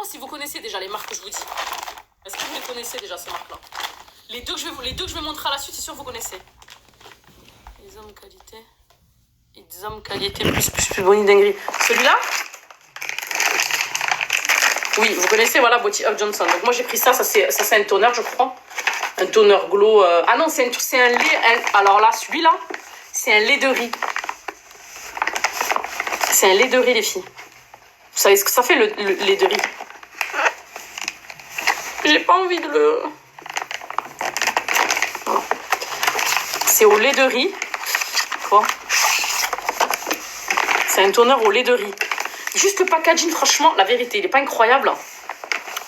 dites-moi si vous connaissez déjà les marques que je vous dis. Est-ce que vous les connaissez déjà, ces marques-là? Les deux que je vais montrer à la suite, c'est sûr que vous connaissez. Les hommes qualité. Les hommes qualité plus bonne dinguerie. Celui-là? Oui, vous connaissez, voilà, Body Up Johnson. Donc moi j'ai pris ça, ça c'est un toner, je crois. Un toner glow. Ah non, c'est un lait. Alors là, celui-là, c'est un lait de riz. C'est un lait de riz, les filles. Vous savez ce que ça fait, le lait de riz? J'ai pas envie de le... Voilà. C'est au lait de riz. Quoi? C'est un toner au lait de riz. Juste le packaging, franchement, la vérité, il est pas incroyable.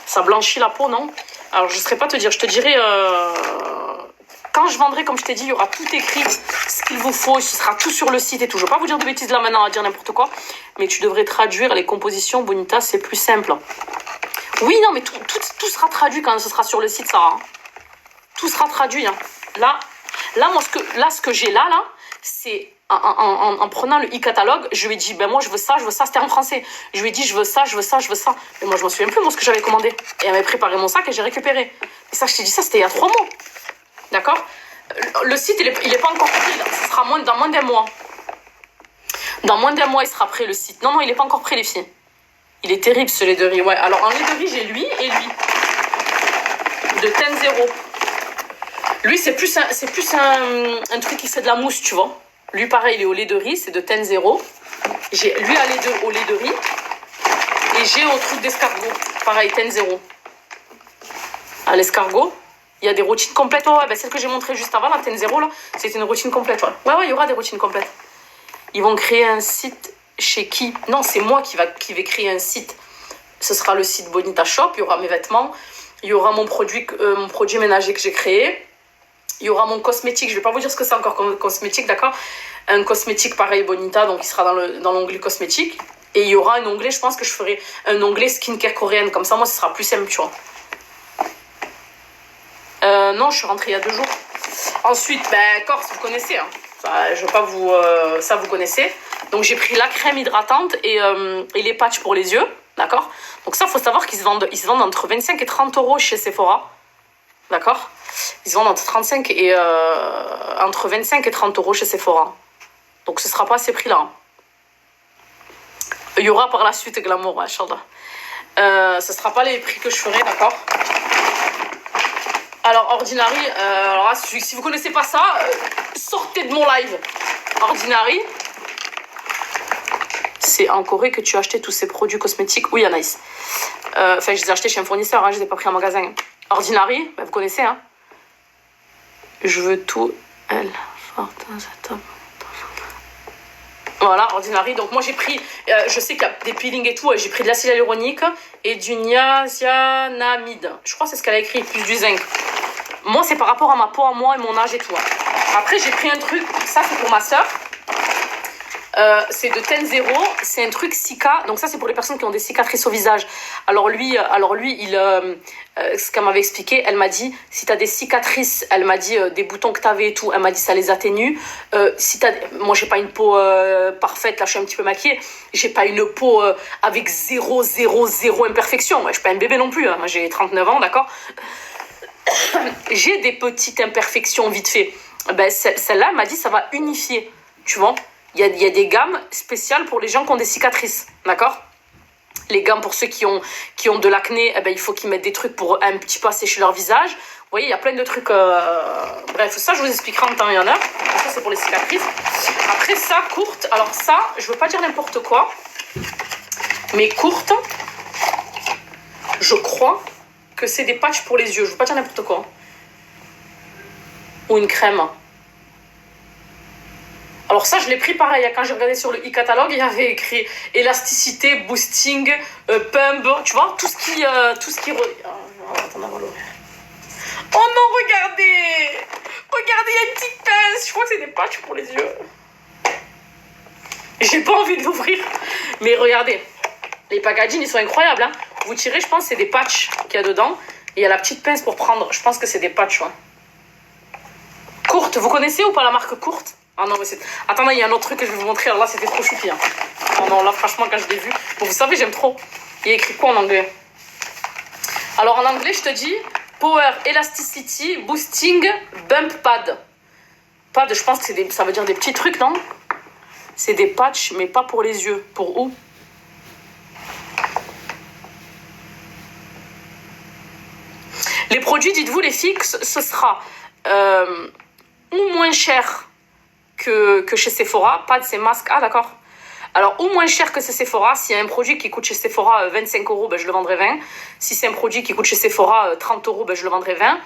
Ça blanchit la peau, non? Alors, je ne saurais pas te dire. Je te dirai... Quand je vendrai, comme je t'ai dit, il y aura tout écrit, ce qu'il vous faut. Ce sera tout sur le site et tout. Je ne vais pas vous dire de bêtises là maintenant, à dire n'importe quoi. Mais tu devrais traduire les compositions. Bonita, c'est plus simple. Oui, non, mais tout sera traduit quand ce sera sur le site, Sarah. Tout sera traduit. Hein. Là, moi, ce que j'ai là, c'est... En prenant le e-catalogue, je lui ai dit, ben moi je veux ça, c'était en français. Je lui ai dit, je veux ça. Mais moi je m'en souviens plus, moi, ce que j'avais commandé. Et elle m'avait préparé mon sac et j'ai récupéré. Et ça, je t'ai dit ça, c'était il y a 3 mois. D'accord? Le site, il est pas encore prêt, là. Ce sera dans moins d'un mois. Dans moins d'un mois, il sera prêt, le site. Non, il est pas encore prêt, les filles. Il est terrible, ce lait de riz. Ouais, alors en lait de riz, j'ai lui et lui. De Ten Zero. Lui, c'est plus un truc qui fait de la mousse, tu vois. Lui, pareil, il est au lait de riz, c'est de Ten Zero. J'ai lui au lait de riz. Et j'ai au truc d'escargot. Pareil, Ten Zero. À l'escargot, il y a des routines complètes. Ouais, ben celle que j'ai montrée juste avant, la Ten Zero, là, c'était une routine complète. Ouais, il y aura des routines complètes. Ils vont créer un site chez qui? Non, c'est moi qui vais créer un site. Ce sera le site Bonita Shop. Il y aura mes vêtements. Il y aura mon produit ménager que j'ai créé. Il y aura mon cosmétique, je ne vais pas vous dire ce que c'est encore comme cosmétique, d'accord? Un cosmétique pareil Bonita, donc il sera dans l'onglet cosmétique. Et il y aura un onglet, je pense que je ferai un onglet skincare coréenne, comme ça moi ce sera plus simple, tu vois. Non, je suis rentrée il y a 2 jours. Ensuite, Corse, vous connaissez, hein. Ça, je vais pas vous... ça, vous connaissez. Donc j'ai pris la crème hydratante et les patchs pour les yeux, d'accord? Donc ça, il faut savoir qu'ils se vendent entre 25 et 30 euros chez Sephora, d'accord? Ils se vendent entre 25 et 30 euros chez Sephora. Donc ce sera pas à ces prix-là. Hein. Il y aura par la suite Glamour, Inch'Allah. Ce sera pas les prix que je ferai, d'accord? Alors Ordinary, alors, si vous connaissez pas ça, sortez de mon live. Ordinary, c'est en Corée que tu as acheté tous ces produits cosmétiques. Oui, Anaïs. Enfin, je les ai achetés chez un fournisseur, hein, je les ai pas pris en magasin. Ordinary, vous connaissez, hein? Je veux tout, elle, forte, top. Voilà, Ordinary. Donc moi j'ai pris, je sais qu'il y a des peelings et tout, j'ai pris de l'acide hyaluronique et du niacinamide. Je crois que c'est ce qu'elle a écrit, plus du zinc. Moi c'est par rapport à ma peau à moi et mon âge et tout. Hein. Après j'ai pris un truc, ça c'est pour ma soeur. C'est de Ten Zero, c'est un truc Cica, donc ça c'est pour les personnes qui ont des cicatrices au visage. Alors lui ce qu'elle m'avait expliqué, elle m'a dit, si t'as des cicatrices, elle m'a dit des boutons que t'avais et tout, elle m'a dit ça les atténue. Moi j'ai pas une peau parfaite, là je suis un petit peu maquillée, j'ai pas une peau avec 0 imperfection, moi je suis pas un bébé non plus, hein. Moi j'ai 39 ans, d'accord. J'ai des petites imperfections vite fait. Celle-là elle m'a dit ça va unifier, tu vois. Il y a des gammes spéciales pour les gens qui ont des cicatrices, d'accord? Les gammes pour ceux qui ont de l'acné, il faut qu'ils mettent des trucs pour un petit peu assécher leur visage. Vous voyez, il y a plein de trucs. Bref, ça, je vous expliquerai en temps et en heure. Ça, c'est pour les cicatrices. Après, ça, courte. Alors ça, je veux pas dire n'importe quoi. Mais courte, je crois que c'est des patchs pour les yeux. Je veux pas dire n'importe quoi. Ou une crème. Alors ça, je l'ai pris pareil. Quand j'ai regardé sur le e-catalogue, il y avait écrit élasticité, boosting, pump, tu vois, tout ce qui... Oh non, regardez! Regardez, il y a une petite pince. Je crois que c'est des patchs pour les yeux. J'ai pas envie de l'ouvrir. Mais regardez, les packaging, ils sont incroyables. Hein. Vous tirez, je pense que c'est des patchs qu'il y a dedans. Et il y a la petite pince pour prendre. Je pense que c'est des patchs. Ouais. Courte, vous connaissez ou pas la marque Courte? Ah non, mais c'est... Attendez, il y a un autre truc que je vais vous montrer. Alors là, c'était trop choupi. Hein. Oh non, là, franchement, quand je l'ai vu... Bon, vous savez, j'aime trop. Il y a écrit quoi en anglais? Alors en anglais, je te dis Power Elasticity Boosting Bump Pad. Pad, je pense que ça veut dire des petits trucs, non? C'est des patchs, mais pas pour les yeux. Pour où? Les produits, dites-vous, les fixes, ce sera ou moins cher que chez Sephora. Pad, c'est masque. Ah, d'accord. Alors, ou moins cher que chez Sephora. S'il y a un produit qui coûte chez Sephora 25 €, ben, je le vendrai 20. Si c'est un produit qui coûte chez Sephora 30 €, ben, je le vendrai 20.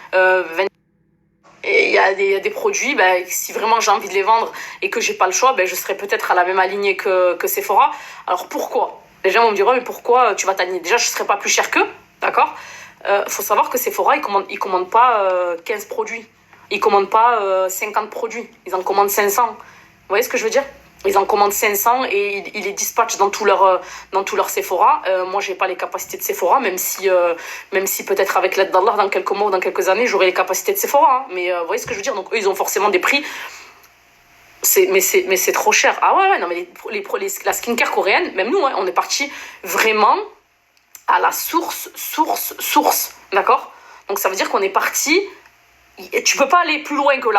Et il y a des produits, ben, si vraiment j'ai envie de les vendre et que j'ai pas le choix, ben, je serai peut-être à la même alignée que Sephora. Alors, pourquoi? Les gens vont me dire, mais pourquoi tu vas t'aligner? Déjà, je serai pas plus cher qu'eux, d'accord? Faut savoir que Sephora, ils commandent pas 15 produits. Ils commandent pas 50 produits. Ils en commandent 500. Vous voyez ce que je veux dire? Ils en commandent 500 et ils les dispatchent dans tout leur Sephora. Moi, j'ai pas les capacités de Sephora, même si peut-être avec l'aide d'Allah, dans quelques mois ou dans quelques années, j'aurai les capacités de Sephora. Hein. Mais vous voyez ce que je veux dire? Donc, eux, ils ont forcément des prix. Mais c'est trop cher. Ah ouais, non, mais la skincare coréenne, même nous, hein, on est parti vraiment à la source, d'accord? Donc ça veut dire qu'on est parti, tu peux pas aller plus loin que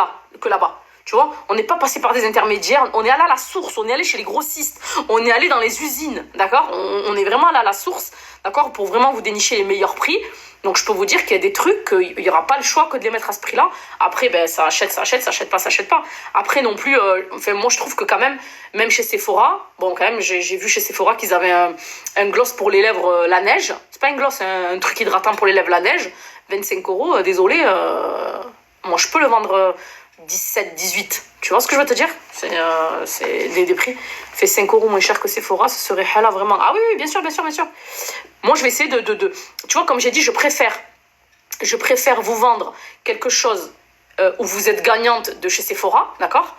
là-bas, tu vois? On n'est pas passé par des intermédiaires, on est allé à la source, on est allé chez les grossistes, on est allé dans les usines, d'accord? On est vraiment allé à la source, d'accord? Pour vraiment vous dénicher les meilleurs prix. Donc je peux vous dire qu'il y a des trucs, qu'il n'y aura pas le choix que de les mettre à ce prix-là. Après, ben, ça achète pas. Après non plus, enfin, moi je trouve que quand même chez Sephora, bon quand même, j'ai vu chez Sephora qu'ils avaient un gloss pour les lèvres, la neige. C'est pas un gloss, c'est un truc hydratant pour les lèvres, la neige. 25 €, désolé, moi je peux le vendre 17, 18. Tu vois ce que je veux te dire? C'est des prix. Fait 5 € moins cher que Sephora, ce serait là vraiment. Ah oui, bien sûr. Moi, je vais essayer tu vois, comme j'ai dit, je préfère vous vendre quelque chose où vous êtes gagnante de chez Sephora, d'accord?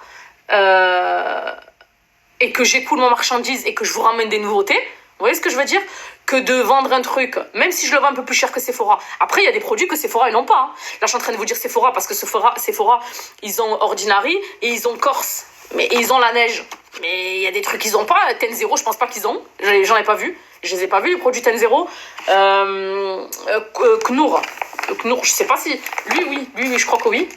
Et que j'écoule mon marchandise et que je vous ramène des nouveautés. Vous voyez ce que je veux dire? Que de vendre un truc, même si je le vends un peu plus cher que Sephora. Après, il y a des produits que Sephora, ils n'ont pas. Hein. Là, je suis en train de vous dire Sephora parce que Sephora, ils ont Ordinary et ils ont Corse. Et ils ont la neige. Mais il y a des trucs qu'ils n'ont pas. Ten Zero, je pense pas qu'ils ont. J'en ai pas vu. Je les ai pas vus, les produits Ten Zero. Knour. Knour, je sais pas si... Lui, je crois que oui.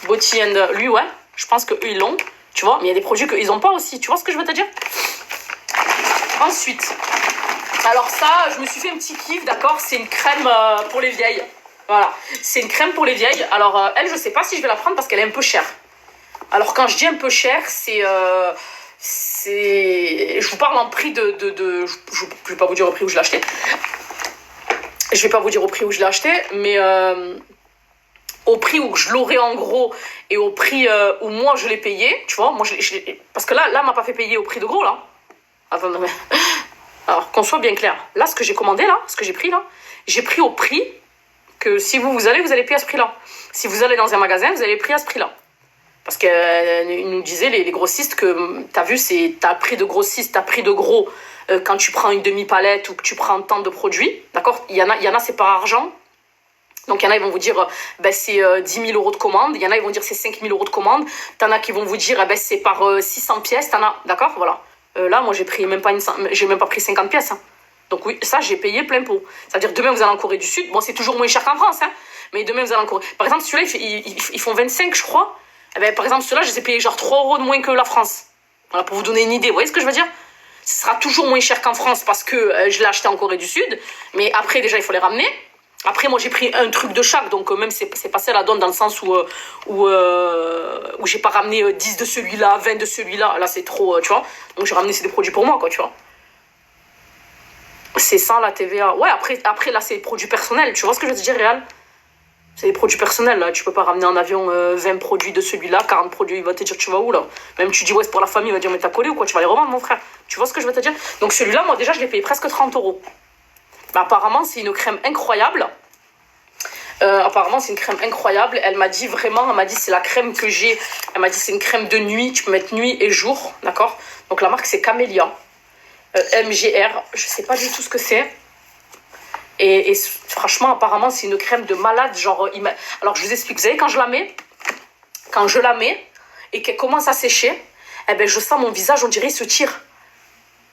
Body and... Lui, ouais. Je pense qu'eux, ils l'ont. Tu vois, mais il y a des produits qu'ils n'ont pas aussi. Tu vois ce que je veux te dire? Ensuite... Alors ça, je me suis fait un petit kiff, d'accord? C'est une crème pour les vieilles. Voilà, c'est une crème pour les vieilles. Alors elle, je sais pas si je vais la prendre parce qu'elle est un peu chère. Alors quand je dis un peu chère, c'est... Je vous parle en prix je vais pas vous dire au prix où je l'ai acheté. Je vais pas vous dire au prix où je l'ai acheté, mais au prix où je l'aurais en gros et au prix où moi je l'ai payé, tu vois, moi parce que là m'a pas fait payer au prix de gros, là. Attends, mais... Alors, qu'on soit bien clair. Là, ce que j'ai commandé, là, ce que j'ai pris, là, j'ai pris au prix que si vous allez payer à ce prix-là. Si vous allez dans un magasin, vous allez payer à ce prix-là. Parce qu'ils nous disaient, les grossistes, que t'as vu, t'as prix de grossiste, t'as prix de gros quand tu prends une demi-palette ou que tu prends tant de produits. D'accord? Il y en a, c'est par argent. Donc, il y en a, ils vont vous dire, c'est 10 000 € de commande. Il y en a, ils vont dire, c'est 5 000 € de commande. T'en as qui vont vous dire, c'est par 600 pièces. T'en as, d'accord? Voilà. Là, moi, j'ai même pas pris 50 pièces. Hein. Donc oui, ça, j'ai payé plein pot. C'est-à-dire, demain, vous allez en Corée du Sud. Bon, c'est toujours moins cher qu'en France, hein. Mais demain, vous allez en Corée. Par exemple, celui-là, ils font 25, je crois. Eh ben, par exemple, ceux-là, je les ai payés genre 3 € de moins que la France. Voilà, pour vous donner une idée. Vous voyez ce que je veux dire? Ce sera toujours moins cher qu'en France parce que je l'ai acheté en Corée du Sud. Mais après, déjà, il faut les ramener. Après, moi, j'ai pris un truc de chaque, donc même c'est passé à la donne dans le sens où j'ai pas ramené 10 de celui-là, 20 de celui-là. Là, c'est trop, tu vois. Donc, j'ai ramené, c'est des produits pour moi, quoi, tu vois. C'est ça, la TVA. Ouais, après là, c'est des produits personnels. Tu vois ce que je veux dire, Réal? C'est des produits personnels, là. Tu peux pas ramener en avion 20 produits de celui-là, 40 produits, il va te dire, tu vas où, là? Même tu dis, ouais, c'est pour la famille, il va dire, mais t'as collé ou quoi? Tu vas les revendre, mon frère. Tu vois ce que je veux te dire? Donc, celui-là, moi, déjà, je l'ai payé presque 30 €. Bah, apparemment, c'est une crème incroyable. C'est une crème incroyable. Elle m'a dit c'est la crème que j'ai. Elle m'a dit c'est une crème de nuit. Tu peux mettre nuit et jour, d'accord? Donc la marque c'est Camélia. MGR. Je sais pas du tout ce que c'est. Et franchement, apparemment, c'est une crème de malade. Genre, alors je vous explique. Vous savez, quand je la mets et qu'elle commence à sécher, eh ben, je sens mon visage, on dirait, il se tire.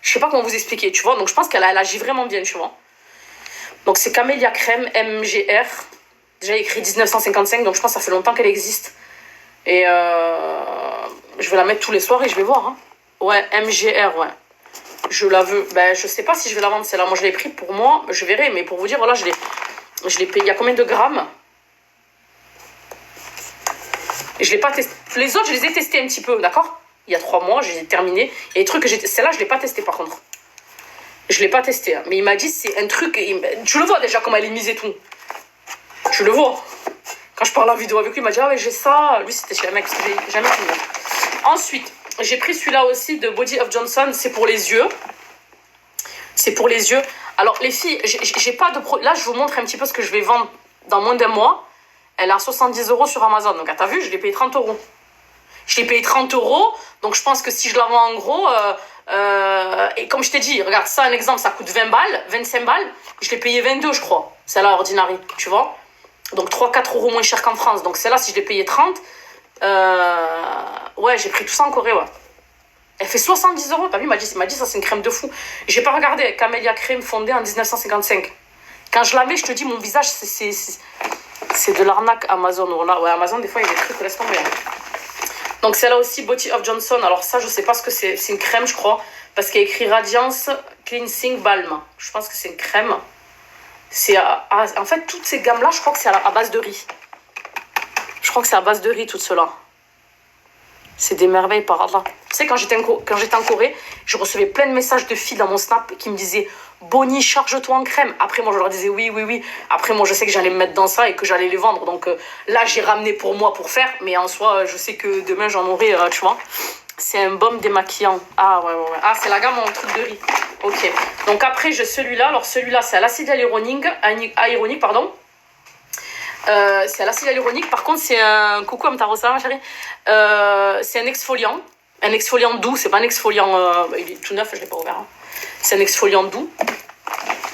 Je sais pas comment vous expliquer, tu vois. Donc je pense qu'elle agit vraiment bien, tu vois. Donc c'est Camélia Crème MGR. Déjà écrit 1955, donc je pense que ça fait longtemps qu'elle existe. Et je vais la mettre tous les soirs et je vais voir. Hein. Ouais, MGR, ouais. Je la veux. Ben, je sais pas si je vais la vendre celle-là. Moi, je l'ai pris pour moi. Je verrai. Mais pour vous dire, voilà, je l'ai payé. Il y a combien de grammes? Et je l'ai pas testé. Les autres, je les ai testés un petit peu, d'accord? Il y a 3 mois, j'ai terminé. Et les trucs que j'ai... Celle-là, je l'ai pas testé par contre. Je l'ai pas testé. Hein. Mais il m'a dit, c'est un truc... Tu le vois déjà comment elle est mise et tout. Tu le vois. Quand je parle en vidéo avec lui, il m'a dit, ah ouais, j'ai ça. Lui, c'était chez un mec, parce que j'ai jamais fini. Ensuite, j'ai pris celui-là aussi de Body of Johnson. C'est pour les yeux. C'est pour les yeux. Alors, les filles, j'ai pas de... Là, je vous montre un petit peu ce que je vais vendre dans moins d'un mois. Elle est à 70 € sur Amazon. Donc, t'as vu, je l'ai payé 30 €. Je l'ai payé 30 €. Donc, je pense que si je la vends en gros... et comme je t'ai dit, regarde, ça, un exemple, ça coûte 20 balles, 25 balles. Je l'ai payé 22, je crois. Celle-là, Ordinary, tu vois. Donc, 3-4 € moins cher qu'en France. Donc, celle-là, si je l'ai payé 30... ouais, j'ai pris tout ça en Corée, ouais. Elle fait 70 €. T'as vu, il m'a dit, ça, c'est une crème de fou. J'ai pas regardé. Camélia Crème fondée en 1955. Quand je la mets, je te dis, mon visage, c'est de l'arnaque Amazon. Voilà. Ouais, Amazon, des fois, il y a des trucs, laisse tomber. Donc, celle-là aussi, Body of Johnson. Alors, ça, je sais pas ce que c'est. C'est une crème, je crois. Parce qu'il y a écrit Radiance Cleansing Balm. Je pense que c'est une crème. En fait, toutes ces gammes-là, je crois que c'est à base de riz. Je crois que c'est à base de riz, tout cela. C'est des merveilles par là. Tu sais, quand j'étais en Corée, je recevais plein de messages de filles dans mon Snap qui me disaient « Bonnie, charge-toi en crème ». Après, moi, je leur disais « Oui, oui, oui ». Après, moi, je sais que j'allais me mettre dans ça et que j'allais les vendre. Donc là, j'ai ramené pour moi pour faire. Mais en soi, je sais que demain, j'en aurai, tu vois. C'est un baume démaquillant. Ah, ouais, ouais, ouais. Ah, c'est la gamme en truc de riz. Ok. Donc après, j'ai celui-là. Alors, celui-là, c'est à l'acide hyaluronique, pardon. C'est à l'acide hyaluronique. Par contre, c'est un... Coucou Amtarosa, ma chérie. C'est un exfoliant. Un exfoliant doux. C'est pas un exfoliant... il est tout neuf, je l'ai pas ouvert. Hein. C'est un exfoliant doux.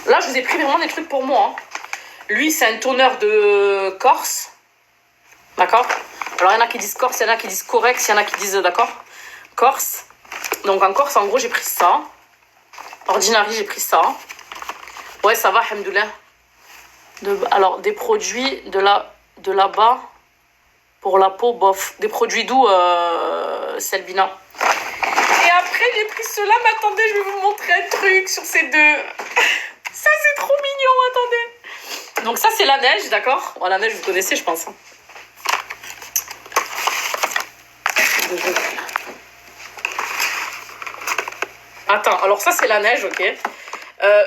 Là, je vous ai pris vraiment des trucs pour moi. Hein. Lui, c'est un toner de Corse. D'accord? Alors, il y en a qui disent Corse, il y en a qui disent Corex, il y en a qui disent... D'accord? Corse. Donc, en Corse, en gros, j'ai pris ça. Ordinary, j'ai pris ça. Ouais, ça va, alhamdoulilah. Alors, des produits de là-bas pour la peau, bof. Des produits doux, Selbina. Et après, j'ai pris cela. Mais attendez, je vais vous montrer un truc sur ces deux. Ça, c'est trop mignon, attendez. Donc ça, c'est la neige, d'accord? Bon, la neige, vous connaissez, je pense. Attends, alors ça, c'est la neige, ok.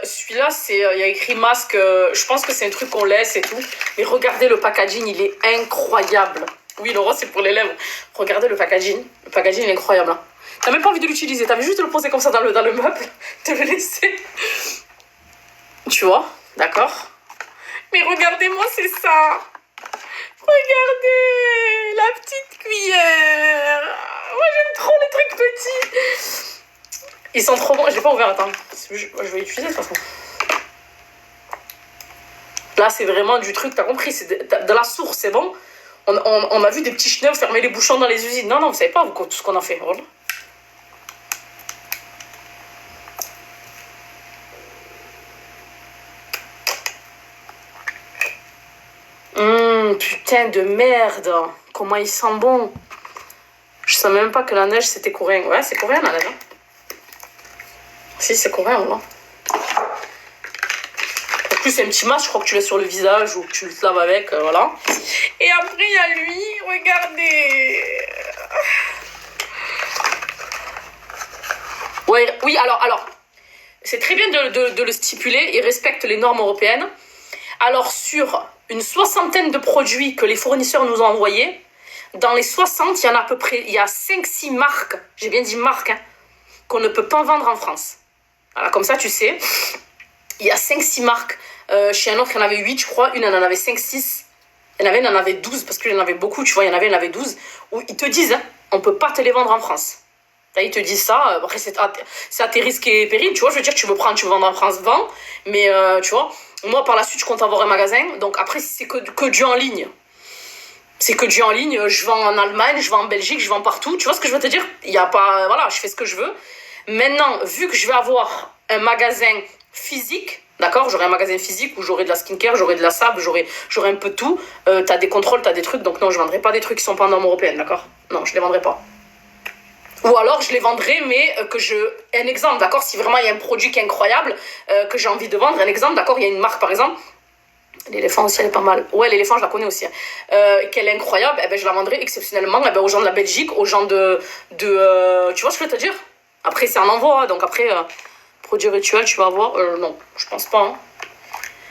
Celui-là, il y a écrit masque. Je pense que c'est un truc qu'on laisse et tout. Mais regardez le packaging, il est incroyable. Oui, le rose, c'est pour les lèvres. Regardez le packaging. Le packaging, il est incroyable. Hein. T'as même pas envie de l'utiliser. T'avais juste de le poser comme ça dans le meuble. Te le laisser. Tu vois? D'accord? Mais regardez-moi, c'est ça. Regardez la petite cuillère. Moi, j'aime trop les trucs petits. Ils sont trop bons. Je l'ai pas ouvert, attends. Je vais l'utiliser de toute façon. Là, c'est vraiment du truc, t'as compris, c'est de la source, c'est bon. On a vu des petits chenilles fermer les bouchons dans les usines. Non, non, vous savez pas tout ce qu'on a fait. Voilà. Putain de merde. Comment il sent bon. Je savais même pas que la neige, c'était coréen. Ouais, c'est coréen, la neige. Hein. Si, c'est coréen, voilà. En plus, c'est un petit masque, je crois que tu l'as sur le visage ou que tu le laves avec, voilà. Et après, il y a lui, regardez. Ouais, oui, alors, c'est très bien de le stipuler, il respecte les normes européennes. Alors, sur une soixantaine de produits que les fournisseurs nous ont envoyés, dans les 60, il y en a à peu près, il y a 5-6 marques, j'ai bien dit marques, hein, qu'on ne peut pas vendre en France. Voilà, comme ça, tu sais. Il y a 5-6 marques. Chez un autre, il y en avait 8, je crois. Une, elle en avait 5-6. Il y en avait une, elle en avait 12, parce qu'il y en avait beaucoup, tu vois. Il y en avait 12. Où ils te disent, hein, on ne peut pas te les vendre en France. Là, ils te disent ça. Après, c'est à tes risques et périls, tu vois. Je veux dire, tu veux vendre en France, vends. Mais, tu vois, moi, par la suite, je compte avoir un magasin. Donc, après, si c'est que du en ligne, c'est que du en ligne. Je vends en Allemagne, je vends en Belgique, je vends partout. Tu vois ce que je veux te dire? Il n'y a pas... Voilà, je fais ce que je veux. Maintenant, vu que je vais avoir un magasin physique, D'accord, j'aurai un magasin physique où j'aurai de la skincare, j'aurai de la sable, j'aurai un peu de tout. T'as des contrôles, t'as des trucs, donc non, je vendrai pas des trucs qui sont pas en norme européenne, d'accord? Non, je les vendrai pas. Ou alors je les vendrai, mais un exemple, d'accord? Si vraiment il y a un produit qui est incroyable, que j'ai envie de vendre, un exemple, d'accord? Il y a une marque par exemple, l'éléphant aussi elle est pas mal. Ouais, l'éléphant je la connais aussi. Hein. Qu'elle est incroyable, eh ben, je la vendrai exceptionnellement aux gens de la Belgique, aux gens tu vois ce que je veux te dire? Après c'est un envoi, donc après, produit rituel, tu vas voir. Non, je pense pas. Hein.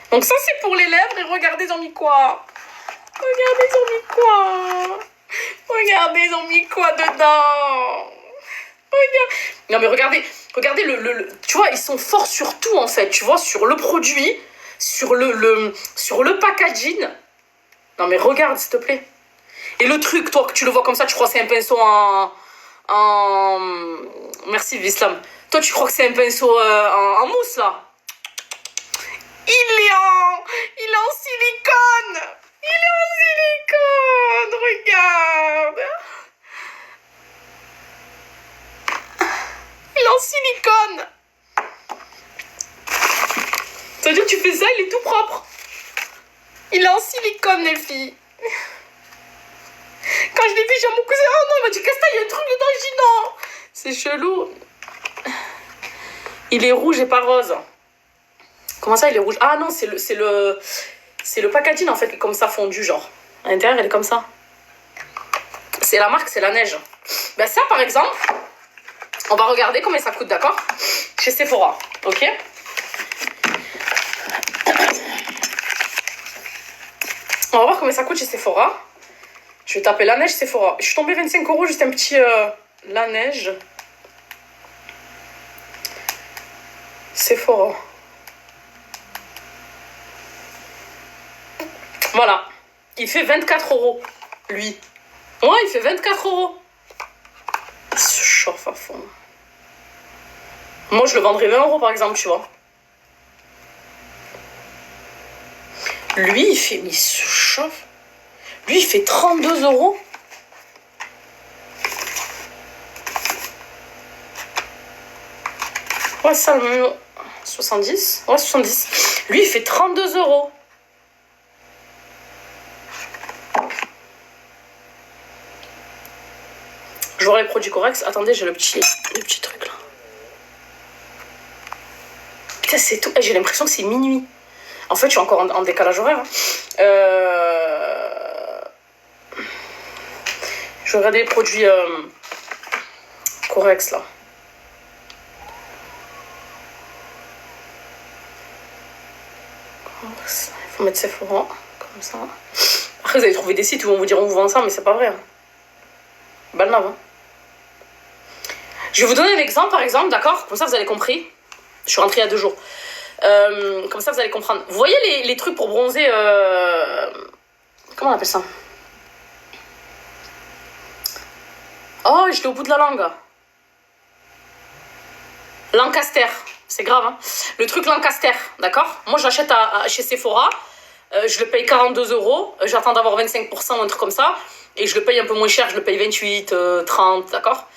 Donc ça c'est pour les lèvres et regardez ils ont mis quoi? Regardez ils ont mis quoi? Regardez ils ont mis quoi dedans? Regarde. Non mais regardez tu vois, ils sont forts sur tout en fait, tu vois, sur le produit, sur le packaging. Non mais regarde s'il te plaît. Et le truc, toi, que tu le vois comme ça, tu crois que c'est un pinceau en... Merci Vislam. Toi tu crois que c'est un pinceau en mousse là? Il est en silicone. Il est en silicone, regarde. Il est en silicone. Ça veut dire que tu fais ça, il est tout propre. Il est en silicone, les filles. Quand je l'ai vu, j'ai mon cousin. Oh non, il m'a dit, qu'est-ce que il y a un truc dedans? Je dis non. C'est chelou. Il est rouge et pas rose. Comment ça, il est rouge? Ah non, c'est le packaging en fait qui est comme ça fondu, genre. À l'intérieur, elle est comme ça. C'est la marque, c'est la neige. Ben ça, par exemple, on va regarder combien ça coûte, d'accord? Chez Sephora, ok? On va voir combien ça coûte chez Sephora. Je vais taper la neige Sephora. Je suis tombée 25 €, juste un petit... la neige. Sephora. Voilà. Il fait 24 €, lui. Ouais, il fait 24 €. Il se chauffe à fond. Moi, je le vendrais 20 € par exemple, tu vois. Lui, il fait... Mais il se chauffe. Lui, il fait 32 €. Ouais, ça, le même... 70. Ouais, 70. Lui, il fait 32 €. Je vois les produits corrects. Attendez, j'ai le petit truc là. Putain, c'est tout. J'ai l'impression que c'est minuit. En fait, je suis encore en décalage horaire. Hein. Je vais regarder les produits corrects là. Il faut mettre Sephora comme ça. Après, vous allez trouver des sites où on vous dira on vous vend ça, mais c'est pas vrai. Hein. Balnave. Hein. Je vais vous donner un exemple, par exemple, d'accord? Comme ça, vous avez compris. Je suis rentrée il y a 2 jours. Comme ça, vous allez comprendre. Vous voyez les trucs pour bronzer... Comment on appelle ça? Oh, j'étais au bout de la langue. Lancaster. C'est grave, hein? Le truc Lancaster, d'accord? Moi, je l'achète chez Sephora. Je le paye 42 €. J'attends d'avoir 25% ou un truc comme ça. Et je le paye un peu moins cher. Je le paye 28, 30, d'accord?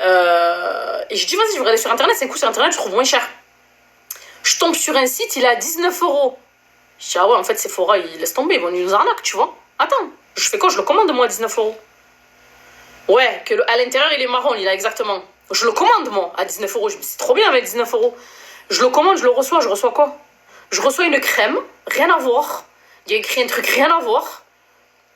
Et je dis, vas-y, je vais regarder sur Internet. C'est un coup sur Internet, je trouve moins cher. Je tombe sur un site, il est à 19 €. Je dis, ah ouais, en fait, Sephora, il laisse tomber. Bon, il nous arnaque, tu vois. Attends, je fais quoi? Je le commande, moi, à 19 €. Ouais, à l'intérieur, il est marron, il a exactement. Je le commande, moi, à 19 €. Je me dis, c'est trop bien avec 19 €. Je le commande, je le reçois. Je reçois quoi? Je reçois une crème, rien à voir. Il y a écrit un truc, rien à voir.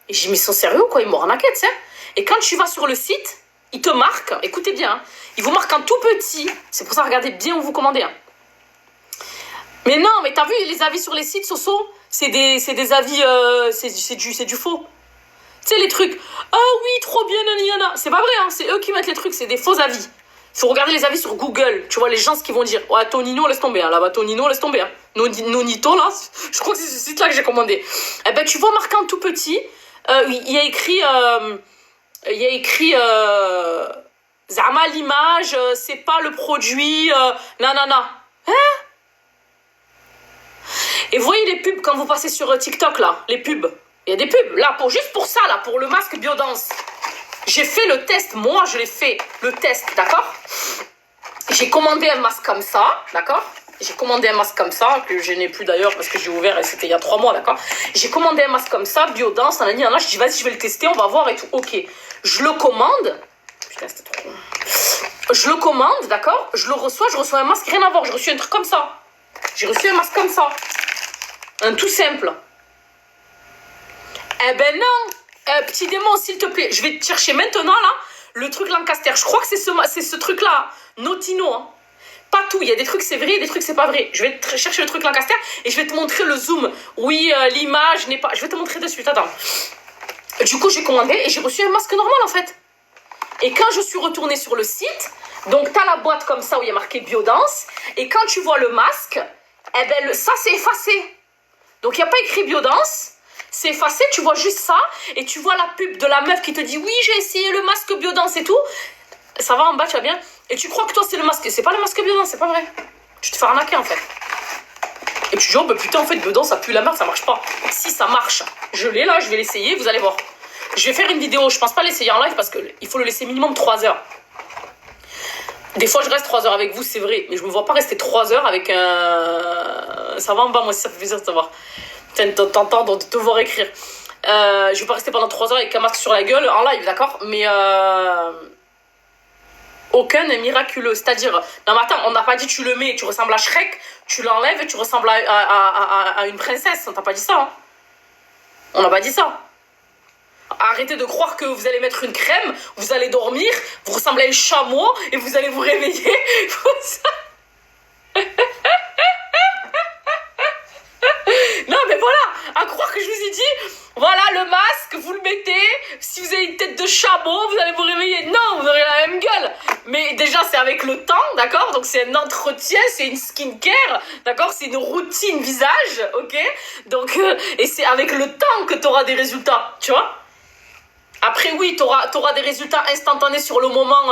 Et j'ai mis, ils sont sérieux, quoi? Ils m'ont arnaqué, tu sais. Et quand tu vas sur le site, il te marque, écoutez bien, hein, il vous marque en tout petit. C'est pour ça, regardez bien où vous commandez. Hein. Mais non, mais t'as vu les avis sur les sites, Soso? C'est des avis, c'est du faux. Tu sais, les trucs, ah oui, trop bien, nanana. C'est pas vrai, hein, c'est eux qui mettent les trucs, c'est des faux avis. Il faut regarder les avis sur Google. Tu vois, les gens, ce qu'ils vont dire. Ouais, Tonino, laisse tomber. Hein. Là-bas, Tonino, laisse tomber. Hein. Nonito, là, je crois que c'est ce site-là que j'ai commandé. Eh ben, tu vois marqué en tout petit, il y a écrit, Zama, l'image, c'est pas le produit, nanana. Hein? Et vous voyez les pubs quand vous passez sur TikTok, là, les pubs. Il y a des pubs, là, juste pour ça, là, pour le masque Biodance. J'ai fait le test, moi, je l'ai fait, le test, d'accord? J'ai commandé un masque comme ça, d'accord? J'ai commandé un masque comme ça, que je n'ai plus d'ailleurs parce que j'ai ouvert et c'était il y a 3 mois, d'accord. J'ai commandé un masque comme ça, Biodance, on a dit, je dis, vas-y, je vais le tester, on va voir et tout. Ok, je le commande. Putain, c'était trop... Je le commande, d'accord. Je le reçois, je reçois un masque, rien à voir. J'ai reçu un truc comme ça. J'ai reçu un masque comme ça. Un tout simple. Eh ben non, petit démon, s'il te plaît. Je vais te chercher maintenant, là, le truc Lancaster. Je crois que c'est ce truc-là. Notino, hein. Pas tout. Il y a des trucs c'est vrai, des trucs c'est pas vrai. Je vais te chercher le truc Lancaster et je vais te montrer le zoom. Oui, l'image n'est pas... Je vais te montrer de suite, attends. Du coup, j'ai commandé et j'ai reçu un masque normal, en fait. Et quand je suis retournée sur le site, donc t'as la boîte comme ça où il y a marqué Biodance. Et quand tu vois le masque, eh ben, ça, c'est effacé. Donc, il n'y a pas écrit Biodance. C'est effacé, tu vois juste ça, et tu vois la pub de la meuf qui te dit oui, j'ai essayé le masque Biodance et tout. Ça va en bas, tu vas bien. Et tu crois que toi c'est le masque, c'est pas le masque Biodance, c'est pas vrai. Tu te fais arnaquer en fait. Et tu dis oh bah putain en fait Biodance ça pue la merde, ça marche pas. Si ça marche, je l'ai là, je vais l'essayer, vous allez voir. Je vais faire une vidéo, je pense pas l'essayer en live parce qu'il faut le laisser minimum 3 heures. Des fois je reste 3 heures avec vous, c'est vrai, mais je me vois pas rester 3 heures avec un... Ça va en bas, moi si ça fait plaisir de savoir. T'entends de te voir écrire. Je vais pas rester pendant 3 heures avec un masque sur la gueule en live, d'accord. Mais aucun n'est miraculeux. C'est-à-dire, non mais attends, on n'a pas dit tu le mets, tu ressembles à Shrek, tu l'enlèves et tu ressembles à une princesse. On t'a pas dit ça. Hein. On n'a pas dit ça. Arrêtez de croire que vous allez mettre une crème, vous allez dormir, vous ressemblez à un chameau et vous allez vous réveiller. Non mais voilà, à croire que je vous ai dit, voilà le masque, vous le mettez, si vous avez une tête de chameau, vous allez vous réveiller. Non, vous aurez la même gueule. Mais déjà c'est avec le temps, d'accord. Donc c'est un entretien, c'est une skincare, d'accord. C'est une routine visage, ok. Donc, et c'est avec le temps que tu auras des résultats, tu vois. Après oui, tu auras des résultats instantanés sur le moment...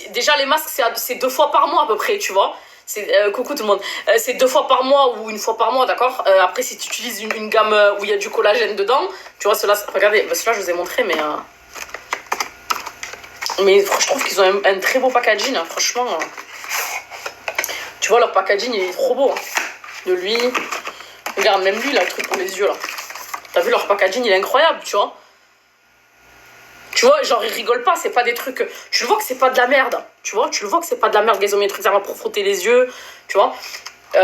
déjà les masques c'est 2 fois par mois à peu près, tu vois. Coucou tout le monde. C'est 2 fois par mois ou 1 fois par mois, d'accord. Après, si tu utilises une gamme où il y a du collagène dedans, tu vois, ceux-là, regardez, ceux-là, je vous ai montré, mais je trouve qu'ils ont un très beau packaging, hein, franchement. Tu vois, leur packaging, il est trop beau. Hein. De lui. Regarde, même lui, il a le truc pour les yeux, là. T'as vu, leur packaging, il est incroyable, tu vois. Tu vois, genre, ils rigolent pas, c'est pas des trucs... Tu le vois que c'est pas de la merde, tu vois. Tu le vois que c'est pas de la merde, ils ont mis des trucs pour frotter les yeux, tu vois.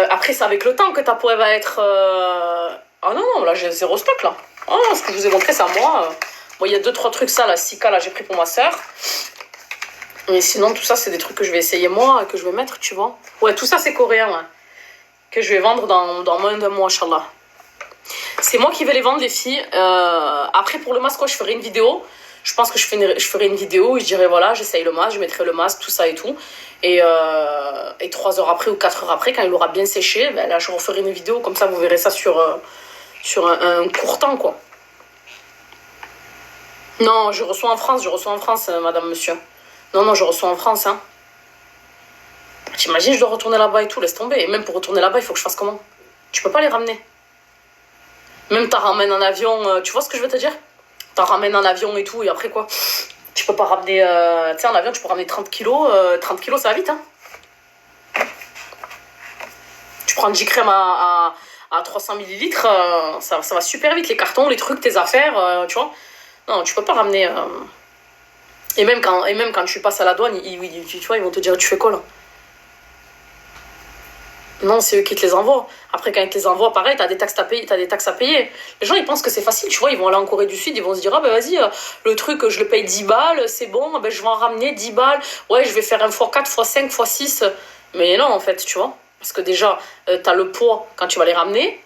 Après, c'est avec le temps que ta peau, elle va être... Ah non, là, j'ai 0 stock, là. Ah, ce que je vous ai montré, c'est à moi. Bon, il y a 2-3 trucs, ça, là, 6K, là, j'ai pris pour ma soeur. Mais sinon, tout ça, c'est des trucs que je vais essayer, moi, que je vais mettre, tu vois. Ouais, tout ça, c'est coréen, ouais. Que je vais vendre dans moins d'un mois, Inch'Allah. C'est moi qui vais les vendre, les filles. Après, pour le masque, quoi, je ferai une vidéo. Je pense que je ferai une vidéo où je dirai voilà, j'essaye le masque, je mettrai le masque, tout ça et tout. Et 3 heures après ou 4 heures après, quand il aura bien séché, ben là je referai une vidéo, comme ça vous verrez ça sur un court temps quoi. Non, je reçois en France, madame, monsieur. Non, je reçois en France, hein. T'imagines, je dois retourner là-bas et tout, laisse tomber. Et même pour retourner là-bas, il faut que je fasse comment? Tu peux pas les ramener. Même t'as ramènes en avion, tu vois ce que je veux te dire? T'en ramènes en avion et tout, et après quoi? Tu peux pas ramener... tu sais, en avion, tu peux ramener 30 kilos. 30 kilos, ça va vite, hein. Tu prends 10 crèmes à 300 millilitres, ça va super vite. Les cartons, les trucs, tes affaires, tu vois. Non, tu peux pas ramener... Et même quand tu passes à la douane, tu vois, ils vont te dire, tu fais quoi, là? Non, c'est eux qui te les envoient. Après, quand ils te les envoient, pareil, t'as des taxes à payer. Les gens, ils pensent que c'est facile, tu vois. Ils vont aller en Corée du Sud, ils vont se dire, ah ben vas-y, le truc, je le paye 10 balles, c'est bon, ben, je vais en ramener 10 balles. Ouais, je vais faire un x4, x5, x6. Mais non, en fait, tu vois. Parce que déjà, t'as le poids quand tu vas les ramener.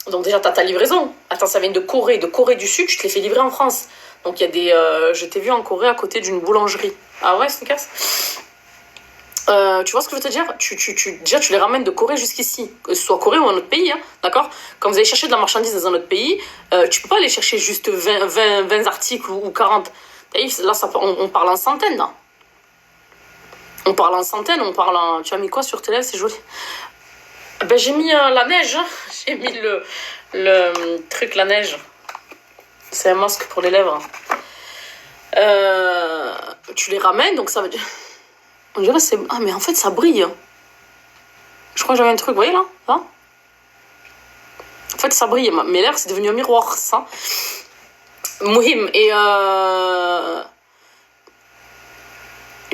Donc déjà, t'as ta livraison. Attends, ça vient de Corée du Sud, tu te les fais livrer en France. Donc il y a des... je t'ai vu en Corée à côté d'une boulangerie. Ah ouais, c'est une casse. Tu vois ce que je veux te dire? Déjà, tu les ramènes de Corée jusqu'ici, que ce soit Corée ou un autre pays, hein, d'accord? Quand vous allez chercher de la marchandise dans un autre pays, tu peux pas aller chercher juste 20 articles ou 40. Là, on parle en centaines, là. On parle en centaines, on parle en... Tu as mis quoi sur tes lèvres? C'est joli. Ben, j'ai mis la neige, hein. J'ai mis le truc, la neige. C'est un masque pour les lèvres. Tu les ramènes, donc ça veut dire... On dirait c'est... Ah, mais en fait, ça brille. Je crois que j'avais un truc, vous voyez là, là. En fait, ça brille. Mais l'air, c'est devenu un miroir, ça. Mouhim. Et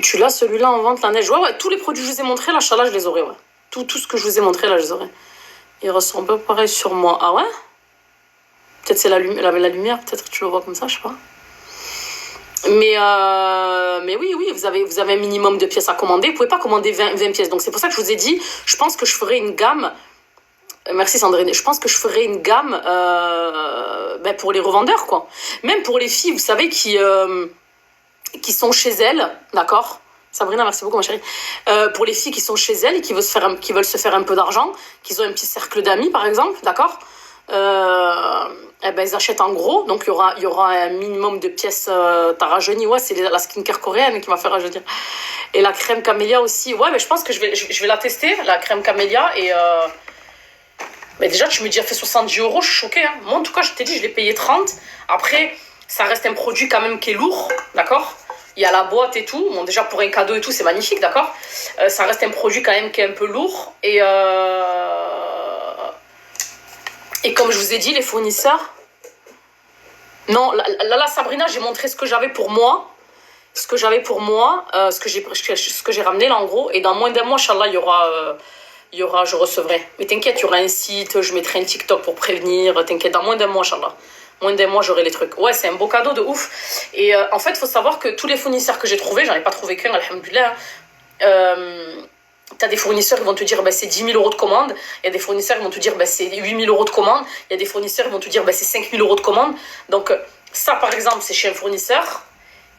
tu l'as, celui-là, en vente, la neige. Ouais, tous les produits que je vous ai montrés, là, je les aurais, ouais. Tout ce que je vous ai montré, là, je les aurais. Il ressemble un peu pareil sur moi. Ah ouais? Peut-être c'est la lumière, peut-être que tu le vois comme ça, je sais pas. Mais oui, vous avez un minimum de pièces à commander. Vous pouvez pas commander 20 pièces. Donc c'est pour ça que je vous ai dit, je pense que je ferai une gamme. Merci Sandrine. Je pense que je ferai une gamme pour les revendeurs, quoi. Même pour les filles, vous savez, qui sont chez elles, d'accord? Sabrina, merci beaucoup ma chérie. Pour les filles qui sont chez elles et qui veulent se faire un peu d'argent, qui ont un petit cercle d'amis, par exemple, d'accord? Ils achètent en gros, donc il y aura un minimum de pièces. T'as rajeuni, ouais, c'est la skincare coréenne qui m'a fait rajeunir. Et la crème camélia aussi, ouais, mais je pense que je vais la tester, la crème camélia. Et mais déjà, tu me dis, elle fait 70 euros, je suis choquée. Hein. Moi, en tout cas, je t'ai dit, je l'ai payé 30. Après, ça reste un produit quand même qui est lourd, d'accord? Il y a la boîte et tout. Bon, déjà, pour un cadeau et tout, c'est magnifique, d'accord? Ça reste un produit quand même qui est un peu lourd. Et comme je vous ai dit, les fournisseurs... Non, là Sabrina, j'ai montré ce que j'avais pour moi. Ce que j'ai ramené, là, en gros. Et dans moins d'un mois, Inch'Allah, je recevrai. Mais t'inquiète, il y aura un site, je mettrai un TikTok pour prévenir. T'inquiète, dans moins d'un mois, Inch'Allah. Moins d'un mois, j'aurai les trucs. Ouais, c'est un beau cadeau de ouf. Et en fait, il faut savoir que tous les fournisseurs que j'ai trouvés, j'en ai pas trouvé qu'un, alhamdoulilah. T'as des fournisseurs qui vont te dire c'est 10 000 euros de commande. Il y a des fournisseurs qui vont te dire c'est 8 000 euros de commande. Il y a des fournisseurs qui vont te dire c'est 5 000 euros de commande. Donc ça par exemple c'est chez un fournisseur.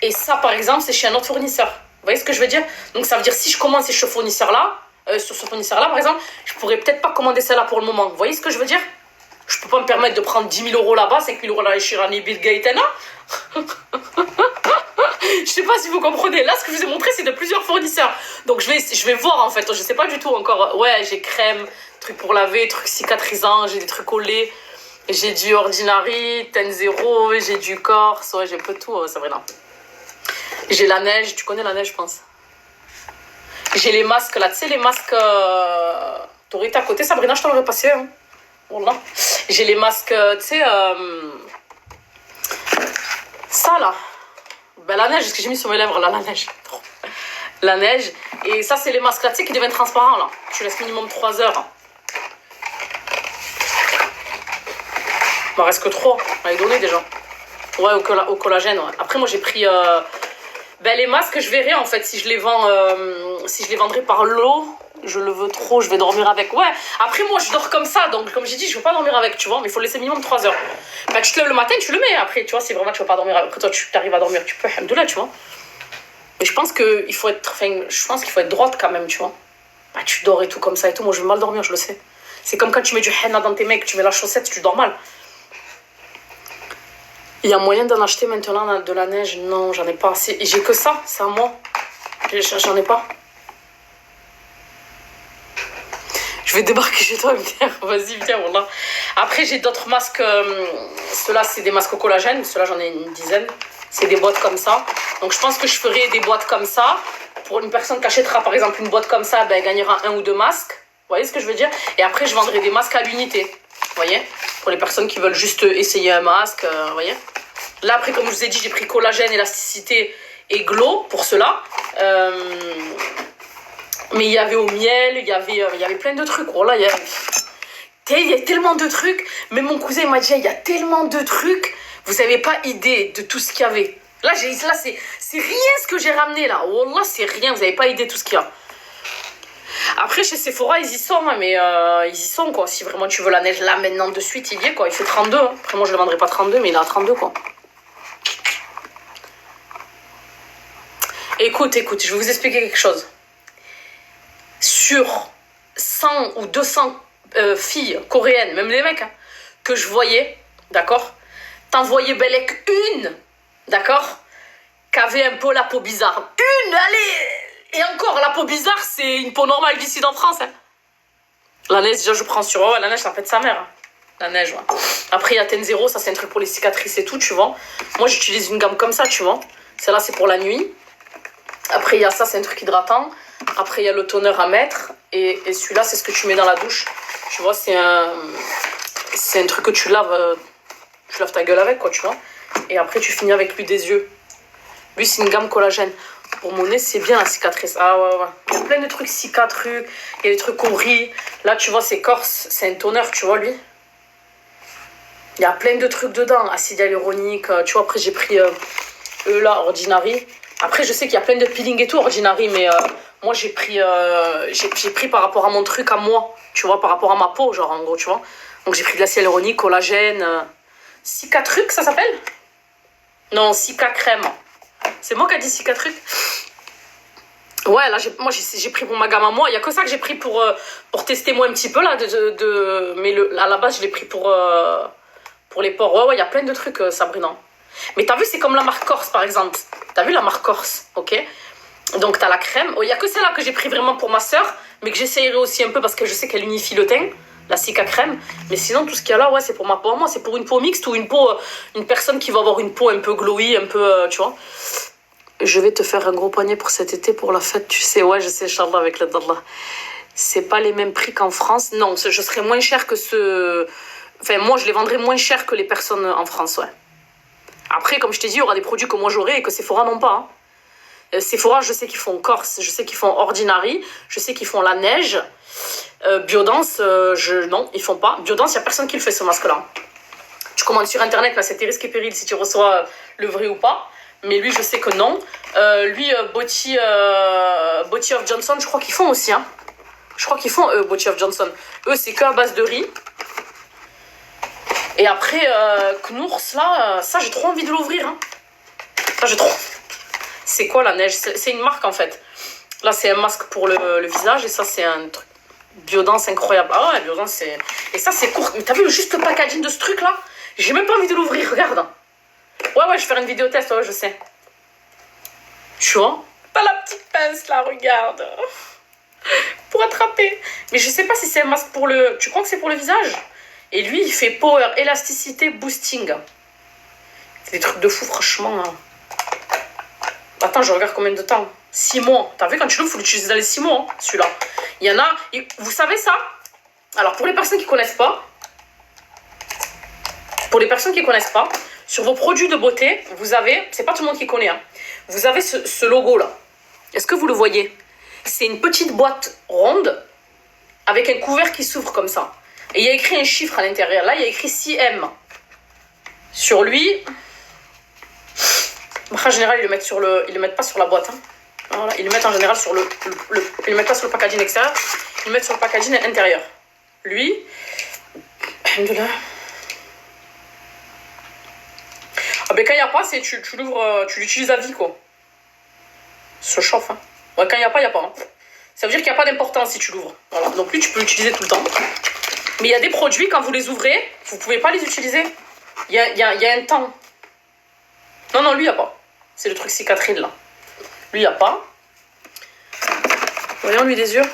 Et ça par exemple c'est chez un autre fournisseur. Vous voyez ce que je veux dire? Donc ça veut dire si je commande chez ce fournisseur-là, sur ce fournisseur-là par exemple, je pourrais peut-être pas commander celle-là pour le moment. Vous voyez ce que je veux dire? Je peux pas me permettre de prendre 10 000 euros là-bas, 5 000 euros là chez Rani Bill Gaetana. Je sais pas si vous comprenez. Là, ce que je vous ai montré, c'est de plusieurs fournisseurs. Donc, je vais voir, en fait. Je sais pas du tout encore. Ouais, j'ai crème, trucs pour laver, trucs cicatrisants, j'ai des trucs au lait. J'ai du Ordinary, Ten Zero, j'ai du Corse. Ouais, j'ai un peu tout, Sabrina. J'ai la neige. Tu connais la neige, je pense. J'ai les masques, là. Tu sais, les masques... T'aurais été à côté, Sabrina, je t'en aurais passé. Hein. Voilà. J'ai les masques, tu sais... Ça, là. Ben, la neige, ce que j'ai mis sur mes lèvres, là, la neige. La neige. Et ça, c'est les masques là, tu sais, qui deviennent transparents, là. Tu laisses minimum 3 heures. Il m'en reste que 3. On m'avait donné déjà. Ouais, au collagène, ouais. Après, moi, j'ai pris... les masques, je verrai, en fait, si je les vends... si je les vendrai par lot, je le veux trop, je vais dormir avec. Ouais, après, moi, je dors comme ça. Donc, comme j'ai dit, je veux pas dormir avec, tu vois. Mais il faut laisser minimum 3 heures. Bah, tu te lèves le matin, tu le mets. Après, tu vois, si vraiment tu veux pas dormir avec. Après, toi, tu arrives à dormir, tu peux, alhamdoulilah, tu vois. Mais je pense qu'il faut être... Enfin, je pense qu'il faut être droite, quand même, tu vois. Bah, tu dors et tout, comme ça et tout. Moi, je vais mal dormir, je le sais. C'est comme quand tu mets du henna dans tes mains, que tu mets la chaussette, tu dors mal. Il y a moyen d'en acheter maintenant de la neige? Non, j'en ai pas assez. J'ai que ça, c'est à moi. J'en ai pas. Je vais débarquer chez toi et me dire, vas-y, viens, voilà. Après, j'ai d'autres masques. Ceux-là, c'est des masques au collagène. Ceux-là, j'en ai une dizaine. C'est des boîtes comme ça. Donc, je pense que je ferai des boîtes comme ça. Pour une personne qui achètera, par exemple, une boîte comme ça, elle gagnera 1 ou 2 masques. Vous voyez ce que je veux dire? Et après, je vendrai des masques à l'unité. Vous voyez? Pour les personnes qui veulent juste essayer un masque. Vous voyez? Là, après, comme je vous ai dit, j'ai pris collagène, élasticité et glow pour cela. Mais il y avait au miel, il y avait plein de trucs. Oh là, il y a tellement de trucs. Même mon cousin m'a dit, il y a tellement de trucs. Vous n'avez pas idée de tout ce qu'il y avait. Là, c'est rien ce que j'ai ramené là. Oh là, c'est rien. Vous n'avez pas idée de tout ce qu'il y a. Après, chez Sephora, ils y sont, hein, mais ils y sont, quoi. Si vraiment tu veux la neige là, maintenant, de suite, il y est, quoi. Il fait 32. Hein. Après, moi, je ne le vendrai pas 32, mais il est à 32, quoi. Écoute, je vais vous expliquer quelque chose. Sur 100 ou 200 filles coréennes, même les mecs, hein, que je voyais, d'accord, t'en voyais Belek une, d'accord, qui avait un peu la peau bizarre. Une, allez. Et encore, la peau bizarre, c'est une peau normale d'ici en France. Hein. La neige, déjà, je prends sur... Oh, la neige, ça pète sa mère. Hein. La neige, ouais. Après, il y a Ten Zero, ça, c'est un truc pour les cicatrices et tout, tu vois. Moi, j'utilise une gamme comme ça, tu vois. Celle-là, c'est pour la nuit. Après, il y a ça, c'est un truc hydratant. Après, il y a le toner à mettre. Et celui-là, c'est ce que tu mets dans la douche. Tu vois, c'est un truc que tu laves ta gueule avec, quoi, tu vois. Et après, tu finis avec l'huile des yeux. Lui, c'est une gamme collagène. Pour mon nez, c'est bien la cicatrice. Ah ouais, ouais. Il y a plein de trucs cicatrus. Il y a des trucs qu'on rit. Là, tu vois, c'est corse. C'est un toner, tu vois, lui. Il y a plein de trucs dedans. Acide hyaluronique. Tu vois, après, j'ai pris là, Ordinary. Après, je sais qu'il y a plein de peeling et tout, Ordinary. Mais moi, j'ai pris par rapport à mon truc, à moi. Tu vois, par rapport à ma peau, genre, en gros, tu vois. Donc, j'ai pris de l'acide hyaluronique, collagène. Cicatruc, ça s'appelle? Non, Cica crème. C'est moi qui a dit Cicatruc. Ouais, là, moi, j'ai pris pour ma gamme à moi. Il n'y a que ça que j'ai pris pour tester moi un petit peu, là. Mais à la base, je l'ai pris pour les pores. Ouais, ouais, il y a plein de trucs, Sabrina. Mais t'as vu, c'est comme la marque Corse, par exemple. T'as vu la marque Corse, ok? Donc, t'as la crème. Il n'y a que celle-là que j'ai pris vraiment pour ma soeur, mais que j'essayerai aussi un peu parce que je sais qu'elle unifie le teint. La Cica crème. Mais sinon, tout ce qu'il y a là, ouais, c'est pour ma peau à moi. C'est pour une peau mixte ou une personne qui va avoir une peau un peu glowy, un peu, tu vois. Je vais te faire un gros panier pour cet été, pour la fête, tu sais. Ouais, je sais, Inch'Allah, avec l'aide d'Allah. C'est pas les mêmes prix qu'en France. Non, je serais moins cher que ce... Enfin, moi, je les vendrais moins cher que les personnes en France, ouais. Après, comme je t'ai dit, il y aura des produits que moi j'aurai et que Sephora n'ont pas. Hein. Sephora, je sais qu'ils font Corse, je sais qu'ils font Ordinary, je sais qu'ils font La Neige. Biodance, non, ils font pas. Biodance, il n'y a personne qui le fait, ce masque-là. Tu commandes sur Internet, là, c'est tes risques et périls si tu reçois le vrai ou pas. Mais lui, je sais que non. Lui, Body of Johnson, je crois qu'ils font aussi. Hein. Je crois qu'ils font, Body of Johnson. Eux, c'est qu'à base de riz. Et après, Knours, là, ça, j'ai trop envie de l'ouvrir. Hein. Ça, j'ai trop... C'est quoi, La Neige? C'est une marque, en fait. Là, c'est un masque pour le visage. Et ça, c'est un truc... Biodance incroyable. Ah ouais, Biodance, c'est... Et ça, c'est court. Mais t'as vu juste le packaging de ce truc-là? J'ai même pas envie de l'ouvrir, regarde. Ouais, je vais faire une vidéo test, ouais, je sais. Tu vois? T'as la petite pince, là, regarde. Pour attraper. Mais je sais pas si c'est un masque pour le... Tu crois que c'est pour le visage? Et lui, il fait power, élasticité, boosting. C'est des trucs de fou, franchement. Hein. Attends, je regarde combien de temps. 6 mois. T'as vu, quand tu l'ouvres, il faut l'utiliser dans les 6 mois, hein, celui-là. Il y en a... Vous savez ça? Alors, pour les personnes qui connaissent pas... Sur vos produits de beauté, vous avez... C'est pas tout le monde qui connaît, hein. Vous avez ce logo-là. Est-ce que vous le voyez? C'est une petite boîte ronde avec un couvert qui s'ouvre comme ça. Et il y a écrit un chiffre à l'intérieur. Là, il y a écrit 6M. Sur lui... En général, ils le mettent pas sur la boîte. Hein. Voilà, ils le mettent en général sur ils le mettent pas sur le packaging extérieur. Ils le mettent sur le packaging intérieur. Lui... Alhamdoulilah. Ah ben quand il n'y a pas, c'est tu l'ouvres, tu l'utilises à vie, quoi. Se chauffe, hein. Ouais, quand il n'y a pas, il n'y a pas. Hein. Ça veut dire qu'il n'y a pas d'importance si tu l'ouvres. Voilà. Donc lui, tu peux l'utiliser tout le temps. Mais il y a des produits, quand vous les ouvrez, vous ne pouvez pas les utiliser. Il y a un temps. Non, lui, il n'y a pas. C'est le truc cicatrine, là. Lui, il n'y a pas. Voyons, lui, des yeux.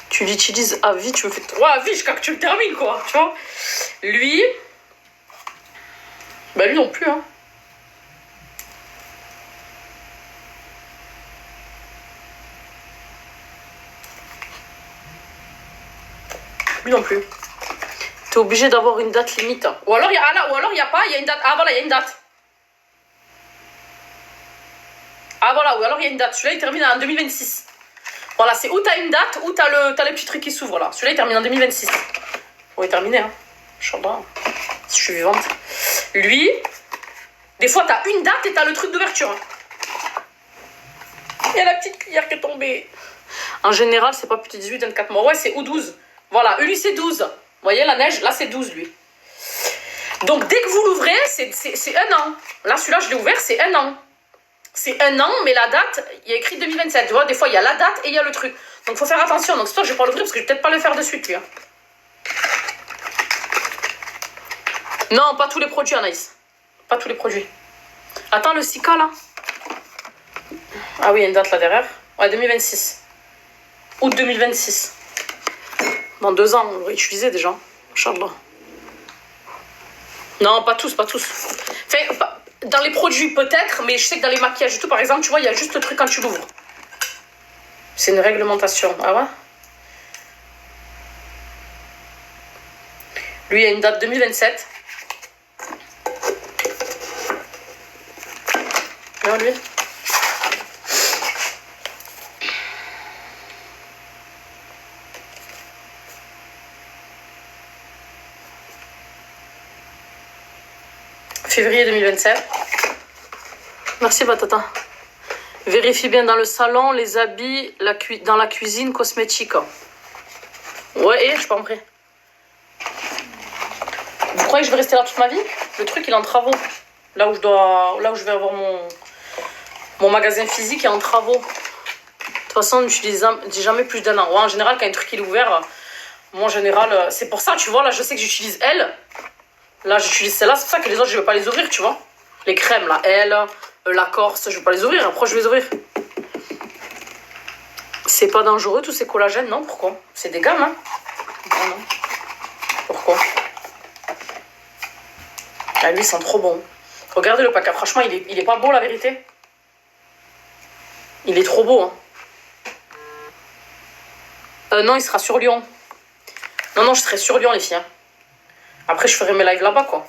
Tu l'utilises à vie, tu me fais... Ouais, à vie, jusqu'à que tu le termines, quoi. Tu vois. Lui... Bah, lui non plus, hein. Lui non plus. T'es obligé d'avoir une date limite. Ou alors, il y a pas, il y a une date. Ah, voilà, il y a une date. Ah, voilà, ou alors il y a une date. Celui-là, il termine en 2026. Voilà, c'est où t'as une date, ou t'as le petit truc qui s'ouvre, là. Celui-là, il termine en 2026. Bon, il est terminé, hein. Inch'Allah. Si je suis vivante. Lui, des fois, t'as une date et t'as le truc d'ouverture. Hein. Il y a la petite cuillère qui est tombée. En général, c'est pas plus de 18-24 mois. Ouais, c'est ou 12. Voilà, lui, c'est 12. Vous voyez, La Neige, là, c'est 12, lui. Donc, dès que vous l'ouvrez, c'est 1 an. Là, celui-là, je l'ai ouvert, c'est 1 an. C'est 1 an, mais la date, il y a écrit 2027. Tu vois, des fois, il y a la date et il y a le truc. Donc, il faut faire attention. Donc, c'est toi, je vais pas l'ouvrir parce que je vais peut-être pas le faire de suite, lui. Hein. Non, pas tous les produits, Anaïs. Pas tous les produits. Attends, le Sika, là. Ah oui, il y a une date là derrière. Ouais, 2026. Août 2026. Dans 2 ans, on va utiliser déjà. Inch'Allah. Non, pas tous. Enfin, Dans les produits, peut-être, mais je sais que dans les maquillages et tout, par exemple, tu vois, il y a juste le truc quand tu l'ouvres. C'est une réglementation. Ah ouais? Lui, il y a une date 2027. Non, lui. Février 2027. Merci, Batata. Vérifie bien dans le salon, les habits, dans la cuisine, cosmétique. Ouais, et je peux en prie. Vous croyez que je vais rester là toute ma vie? Le truc, il est en travaux. Là où je vais avoir mon magasin physique est en travaux. De toute façon, on n'utilise jamais plus d'un an. Ouais, en général, quand un truc il est ouvert, moi en général, c'est pour ça, tu vois, là je sais que j'utilise elle. Là, j'utilise celle-là, c'est pour ça que les autres, je ne vais pas les ouvrir, tu vois. Les crèmes, là, elle, la Corse, je ne vais pas les ouvrir. Après, je vais les ouvrir. C'est pas dangereux, tous ces collagènes, non? Pourquoi? C'est des gammes, hein? Non, non. Pourquoi? Ah, lui, ils sont trop bons. Regardez le pack, franchement, il est pas beau, la vérité. Il est trop beau, hein. Non, il sera sur Lyon. Non, je serai sur Lyon, les filles. Hein. Après, je ferai mes lives là-bas, quoi.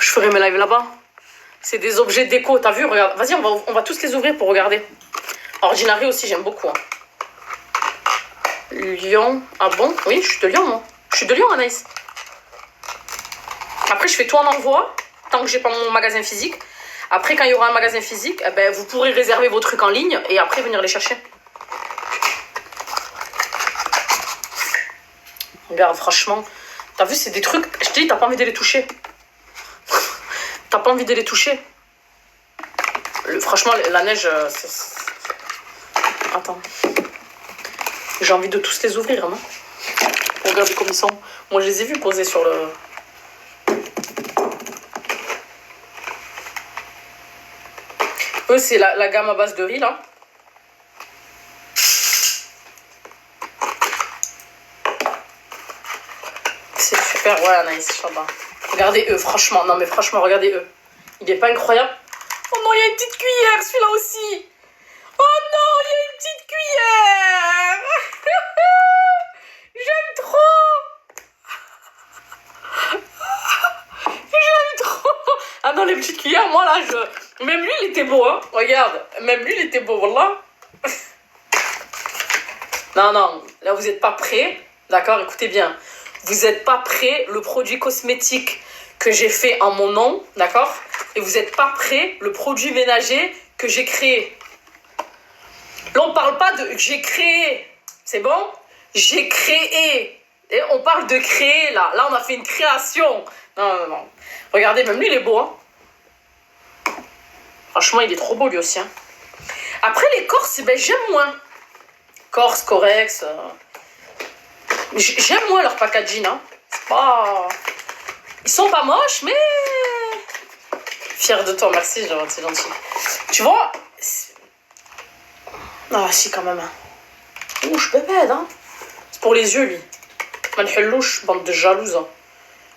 Je ferai mes lives là-bas. C'est des objets déco, t'as vu? Regarde. Vas-y, on va tous les ouvrir pour regarder. Ordinary aussi, j'aime beaucoup. Hein. Lyon. Ah bon? Oui, je suis de Lyon, moi. Je suis de Lyon, Anaïs. Après, je fais tout en envoi, tant que j'ai pas mon magasin physique. Après, quand il y aura un magasin physique, eh ben, vous pourrez réserver vos trucs en ligne et après venir les chercher. Regarde, franchement, t'as vu, c'est des trucs, je te dis, t'as pas envie de les toucher. T'as pas envie de les toucher. Franchement, la neige, attends. J'ai envie de tous les ouvrir, non? Regardez comme ils sont. Moi, je les ai vus poser sur le... Eux, c'est la gamme à base de riz, là. C'est super, ouais, Anaïs, Inch'Allah. Regardez eux, franchement. Non, mais franchement, regardez eux. Il est pas incroyable? Oh non, il y a une petite cuillère, celui-là aussi. Oh non, il y a une petite cuillère. J'aime trop. J'aime trop. Ah non, les petites cuillères, moi, là, Même lui, il était beau, hein. Regarde, même lui, il était beau, voilà. Non, là, vous n'êtes pas prêts. D'accord, écoutez bien. Vous n'êtes pas prêts, le produit cosmétique que j'ai fait en mon nom, d'accord? Et vous n'êtes pas prêts, le produit ménager que j'ai créé. Là, on parle pas de j'ai créé. C'est bon? J'ai créé. Et on parle de créer, là. Là, on a fait une création. Non. Regardez, même lui, il est beau, hein. Franchement, il est trop beau, lui aussi, hein. Après, les Corses, ben, j'aime moins. Corse, Corex. J'aime moins leur packaging, hein. C'est pas... Ils sont pas moches, mais... Fier de toi, merci, c'est gentil. Tu vois... Ah, si, quand même. Ouh, je peux pas, hein. C'est pour les yeux, lui. Manhellouche, bande de jalouses. Hein.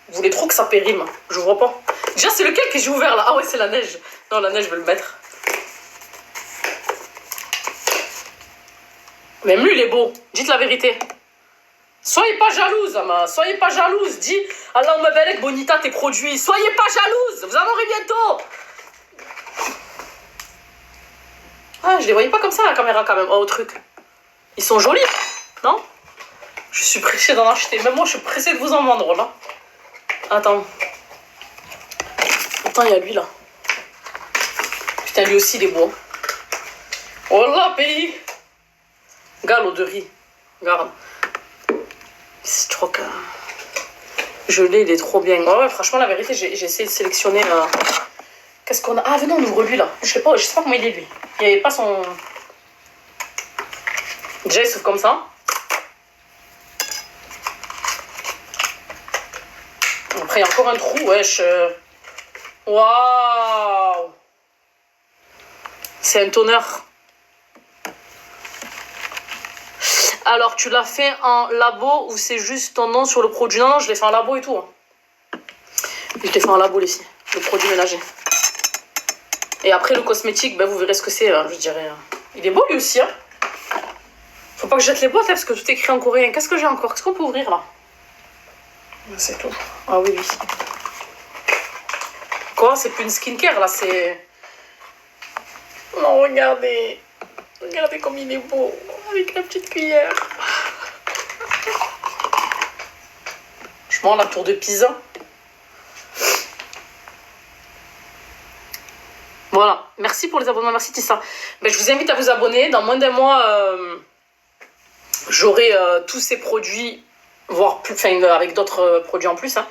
Vous voulez trop que ça périme. Je vois pas. Déjà, c'est lequel que j'ai ouvert, là? Ah ouais, c'est la neige. Non, la neige, je vais le mettre. Même lui, il est beau. Dites la vérité. Soyez pas jalouse, Ama. Soyez pas jalouse. Dis, Allah me belek bonita tes produits. Soyez pas jalouse. Vous en aurez bientôt. Ah, je les voyais pas comme ça, la caméra, quand même. Oh, au truc. Ils sont jolis, non? Je suis pressée d'en acheter. Même moi, je suis pressée de vous en vendre, là. Attends. Attends, il y a lui, là. Putain, lui aussi, il est beau. Oh là, pays. Regarde l'eau de riz. Regarde. Je crois que... Je l'ai, il est trop bien. Ouais, franchement, la vérité, j'ai essayé de sélectionner... Qu'est-ce qu'on a? Ah, venez, on ouvre lui, là. Je sais pas comment il est, lui. Il n'y avait pas son... Déjà, il s'ouvre comme ça. Après, il y a encore un trou, wesh. Waouh! C'est un toner. Alors, tu l'as fait en labo ou c'est juste ton nom sur le produit? Non, je l'ai fait en labo et tout. Hein. Je l'ai fait en labo ici, le produit ménager. Et après le cosmétique, ben, vous verrez ce que c'est, je dirais. Il est beau lui aussi, hein. Faut pas que je jette les boîtes, parce que tout est écrit en coréen. Qu'est-ce que j'ai encore? Qu'est-ce qu'on peut ouvrir là? C'est tout. Ah oui, oui. Quoi? C'est plus une skincare là, c'est... Non, regardez. Regardez comme il est beau. Avec la petite cuillère. Franchement, la tour de Pisa. Voilà. Merci pour les abonnements. Merci Tissa. Ben, je vous invite à vous abonner. Dans moins d'un mois, j'aurai tous ces produits, voire plus, enfin, avec d'autres produits en plus. Hein.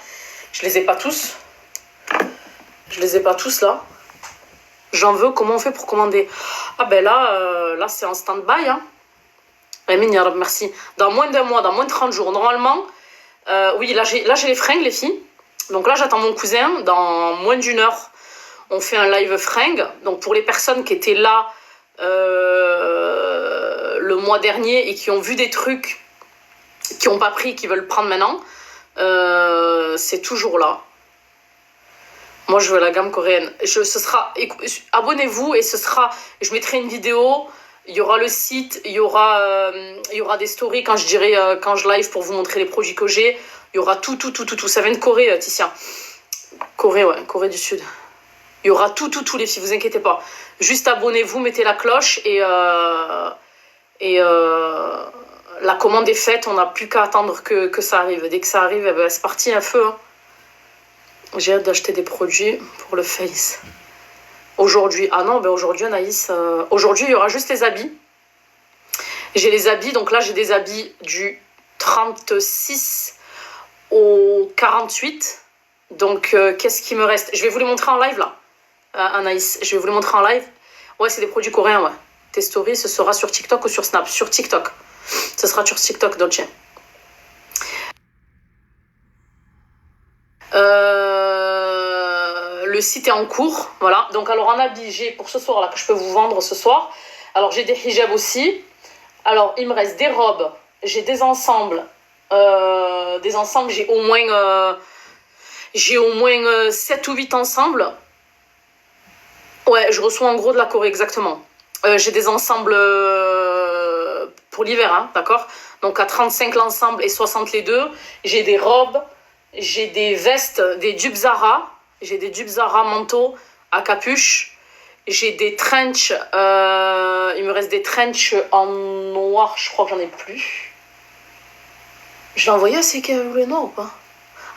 Je les ai pas tous. Je les ai pas tous là. J'en veux. Comment on fait pour commander? Ah ben là, là c'est en stand-by. Hein. Merci. Dans moins d'un mois, dans moins de 30 jours. Normalement, oui, là j'ai les fringues, les filles. Donc là, j'attends mon cousin. Dans moins d'une heure, on fait un live fringues. Donc pour les personnes qui étaient là le mois dernier et qui ont vu des trucs, qui n'ont pas pris, qui veulent prendre maintenant, c'est toujours là. Moi, je veux la gamme coréenne. Abonnez-vous et ce sera... Je mettrai une vidéo, il y aura le site, il y aura des stories quand je dirai, quand je live pour vous montrer les produits que j'ai. Il y aura tout. Ça vient de Corée, Ticia. Corée, ouais, Corée du Sud. Il y aura tout, les filles, vous inquiétez pas. Juste abonnez-vous, mettez la cloche et la commande est faite. On n'a plus qu'à attendre que ça arrive. Dès que ça arrive, eh ben, c'est parti, un feu. Hein. J'ai hâte d'acheter des produits pour le face. Aujourd'hui, ah non, ben aujourd'hui, Anaïs, aujourd'hui, il y aura juste les habits. J'ai les habits, donc là, j'ai des habits du 36 au 48. Donc, qu'est-ce qui me reste? Je vais vous les montrer en live, là, Anaïs. Je vais vous les montrer en live. Ouais, c'est des produits coréens, ouais. Tes stories, ce sera sur TikTok ou sur Snap? Sur TikTok. Ce sera sur TikTok, Dolce. Le site est en cours, voilà. Donc alors en habit, j'ai pour ce soir là que je peux vous vendre ce soir. Alors j'ai des hijabs aussi. Alors il me reste des robes, j'ai des ensembles. J'ai au moins 7 ou 8 ensembles. Ouais, je reçois en gros de la Corée exactement. J'ai des ensembles pour l'hiver, hein, d'accord. Donc à 35 l'ensemble et 60 les deux. J'ai des robes, j'ai des vestes, des dupes Zara. J'ai des dupes Zara manteaux à capuche. J'ai des trench. Il me reste des trench en noir. Je crois que j'en ai plus. Je l'ai envoyé à ceux qui voulaient noir ou pas?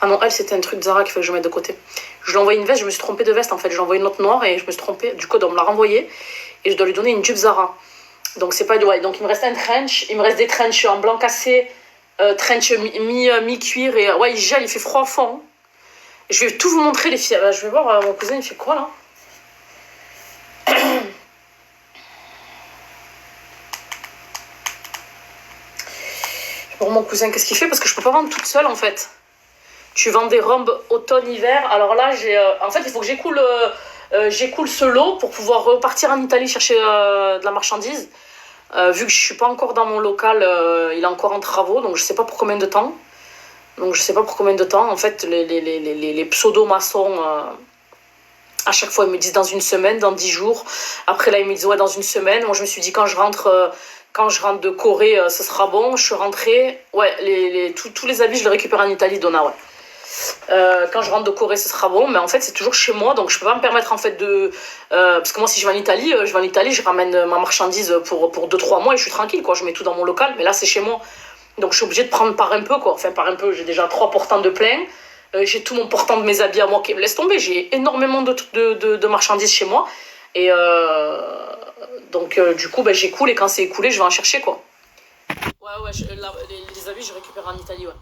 Ah non, elle, c'était un truc Zara qu'il faut que je mette de côté. Je lui ai envoyé une veste. Je me suis trompée de veste en fait. Je lui ai envoyé une autre noire et je me suis trompée. Du coup, on me l'a renvoyée. Et je dois lui donner une jupe Zara. Donc, c'est pas du. Ouais, donc, il me reste un trench. Il me reste des trench en blanc cassé. Trench mi-cuir. Et ouais, il gèle. Il fait froid à fond. Je vais tout vous montrer, les filles. Je vais voir mon cousin, il fait quoi là? Je vais voir mon cousin, qu'est-ce qu'il fait? Parce que je peux pas vendre toute seule en fait. Tu vends des robes automne-hiver. Alors là, en fait, il faut que j'écoule ce lot pour pouvoir repartir en Italie chercher de la marchandise. Vu que je suis pas encore dans mon local, il est encore en travaux, donc je sais pas pour combien de temps. En fait, les pseudo-maçons, à chaque fois, ils me disent dans une semaine, dans 10 jours. Après, là, ils me disent, ouais, dans une semaine. Moi, je me suis dit, quand je rentre de Corée, ce sera bon. Je suis rentrée. Ouais, tous les habits, je les récupère en Italie, Donna, ouais. Quand je rentre de Corée, ce sera bon. Mais en fait, c'est toujours chez moi. Donc, je peux pas me permettre, en fait, de... parce que moi, si je vais en Italie, je ramène ma marchandise pour 2-3 mois et je suis tranquille, quoi. Je mets tout dans mon local. Mais là, c'est chez moi. Donc je suis obligée de prendre par un peu, quoi. Enfin, par un peu, j'ai déjà 3 portants de plein. J'ai tout mon portant de mes habits à moi qui me laisse tomber. J'ai énormément de marchandises chez moi. Et donc, du coup, j'écoule et quand c'est écoulé, je vais en chercher, quoi. Ouais, les habits, je récupère en Italie, ouais.